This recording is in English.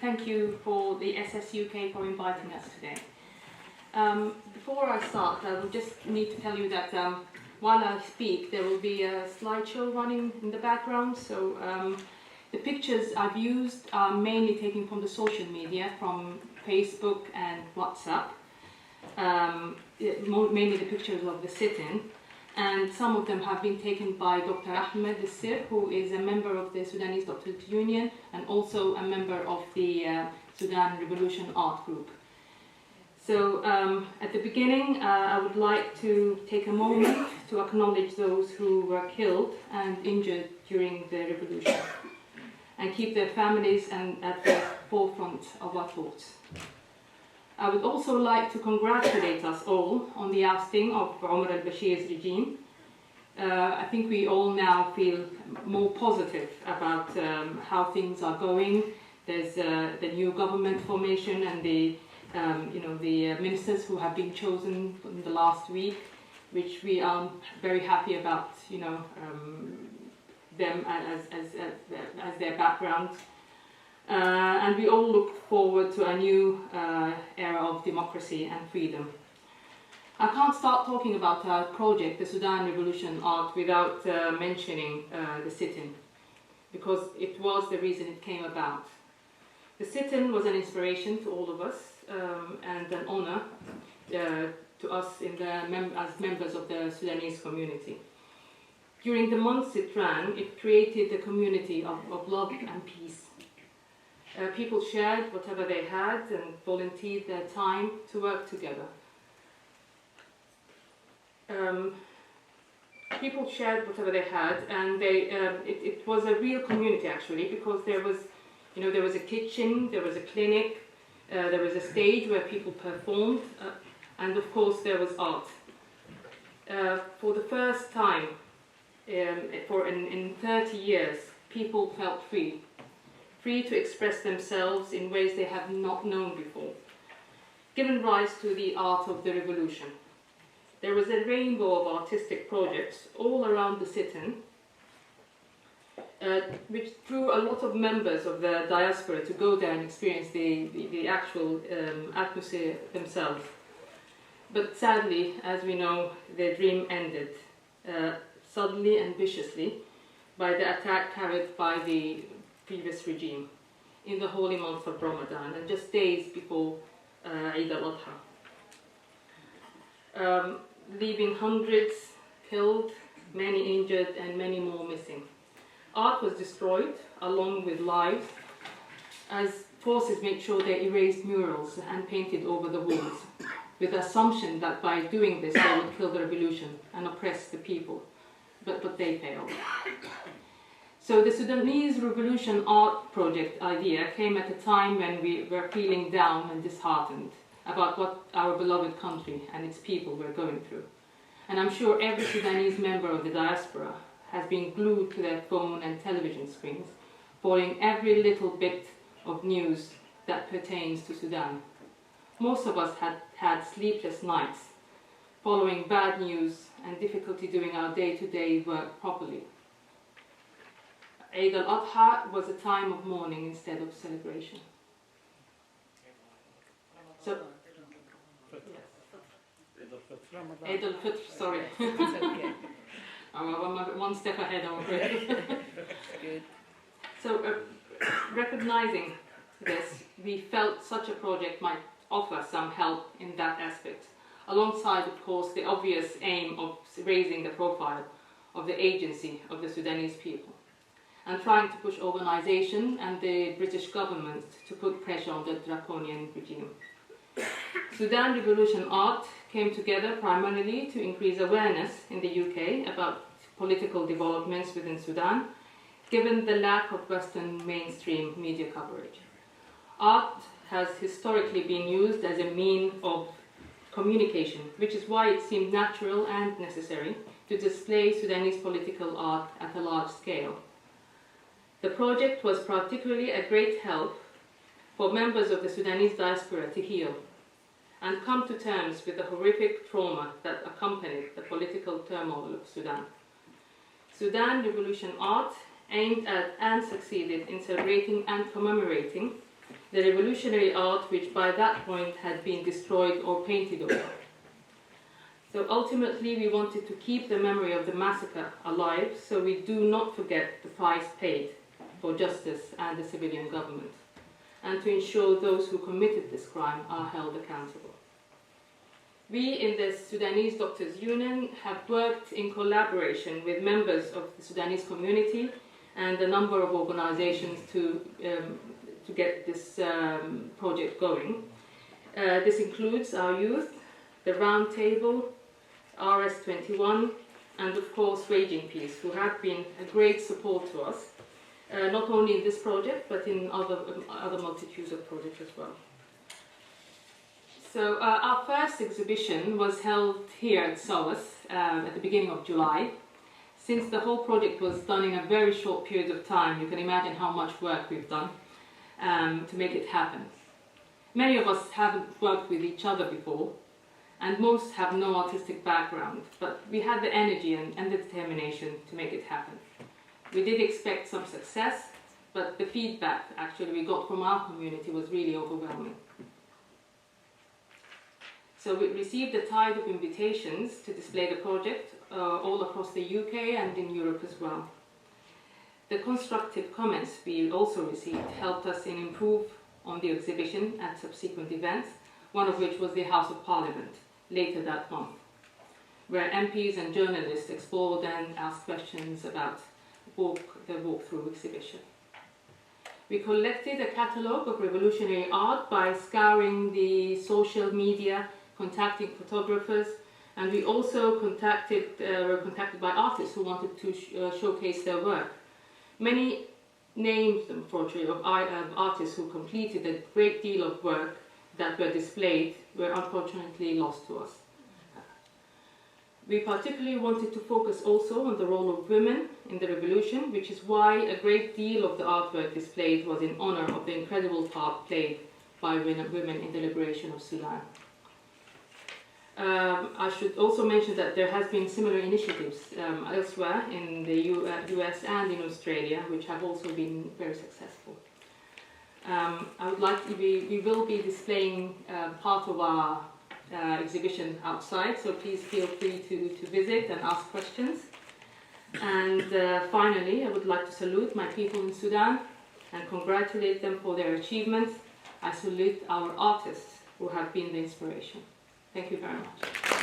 thank you for the SSUK for inviting us today. Before I start, I will just need to tell you that while I speak, there will be a slideshow running in the background. So the pictures I've used are mainly taken from the social media, from Facebook and WhatsApp. Mainly the pictures of the sit-in. And some of them have been taken by Dr. Ahmed Sir, who is a member of the Sudanese Doctorate Union and also a member of the Sudan Revolution Art group. So at the beginning, I would like to take a moment to acknowledge those who were killed and injured during the revolution and keep their families at the forefront of our thoughts. I would also like to congratulate us all on the ousting of Omar al-Bashir's regime. I think we all now feel more positive about how things are going. There's the new government formation and the ministers who have been chosen in the last week, which we are very happy about, them as their backgrounds. And we all look forward to a new era of democracy and freedom. I can't start talking about our project, the Sudan Revolution Art, without mentioning the sit-in, because it was the reason it came about. The sit-in was an inspiration to all of us and an honor to us as members of the Sudanese community. During the months it ran, it created a community of love and peace. People shared whatever they had and volunteered their time to work together. People shared whatever they had, and it was a real community actually, because there was a kitchen, there was a clinic, there was a stage where people performed, and of course there was art. For the first time in 30 years, people felt free to express themselves in ways they have not known before, giving rise to the art of the revolution. There was a rainbow of artistic projects all around the sit-in, which drew a lot of members of the diaspora to go there and experience the actual atmosphere themselves. But sadly, as we know, the dream ended suddenly and viciously by the attack carried by the previous regime in the holy month of Ramadan, and just days before Eid al-Adha, leaving hundreds killed, many injured, and many more missing. Art was destroyed along with lives, as forces made sure they erased murals and painted over the walls, with the assumption that by doing this they would kill the revolution and oppress the people, but they failed. So the Sudanese Revolution Art project idea came at a time when we were feeling down and disheartened about what our beloved country and its people were going through. And I'm sure every Sudanese member of the diaspora has been glued to their phone and television screens, following every little bit of news that pertains to Sudan. Most of us had sleepless nights, following bad news and difficulty doing our day-to-day work properly. Eid al-Adha was a time of mourning instead of celebration. So, Eid al-Fitr, sorry. I'm one step ahead, I'm afraid. Good. So, recognizing this, we felt such a project might offer some help in that aspect, alongside, of course, the obvious aim of raising the profile of the agency of the Sudanese people, and trying to push organisation and the British government to put pressure on the draconian regime. Sudan Revolution Art came together primarily to increase awareness in the UK about political developments within Sudan, given the lack of Western mainstream media coverage. Art has historically been used as a means of communication, which is why it seemed natural and necessary to display Sudanese political art at a large scale. The project was particularly a great help for members of the Sudanese diaspora to heal and come to terms with the horrific trauma that accompanied the political turmoil of Sudan. Sudan Revolution Art aimed at and succeeded in celebrating and commemorating the revolutionary art which by that point had been destroyed or painted over. So ultimately we wanted to keep the memory of the massacre alive, so we do not forget the price paid for justice and the civilian government, and to ensure those who committed this crime are held accountable. We in the Sudanese Doctors Union have worked in collaboration with members of the Sudanese community and a number of organizations to get this project going. This includes our youth, the Round Table, RS21, and of course Raging Peace, who have been a great support to us, not only in this project but in other multitudes of projects as well. So our first exhibition was held here at SOAS at the beginning of July. Since the whole project was done in a very short period of time, you can imagine how much work we've done to make it happen. Many of us haven't worked with each other before, and most have no artistic background, but we had the energy and the determination to make it happen. We did expect some success, but the feedback actually we got from our community was really overwhelming. So we received a tide of invitations to display the project all across the UK and in Europe as well. The constructive comments we also received helped us in improve on the exhibition and subsequent events, one of which was the House of Parliament later that month, where MPs and journalists explored and asked questions about the walkthrough exhibition. We collected a catalogue of revolutionary art by scouring the social media, contacting photographers, and we also were contacted by artists who wanted to showcase their work. Many names, unfortunately, of artists who completed a great deal of work that were displayed were unfortunately lost to us. We particularly wanted to focus also on the role of women in the revolution, which is why a great deal of the artwork displayed was in honor of the incredible part played by women in the liberation of Sudan. I should also mention that there has been similar initiatives elsewhere in the US and in Australia, which have also been very successful. We will be displaying part of our exhibition outside, so please feel free to visit and ask questions. And finally, I would like to salute my people in Sudan and congratulate them for their achievements. I salute our artists who have been the inspiration. Thank you very much.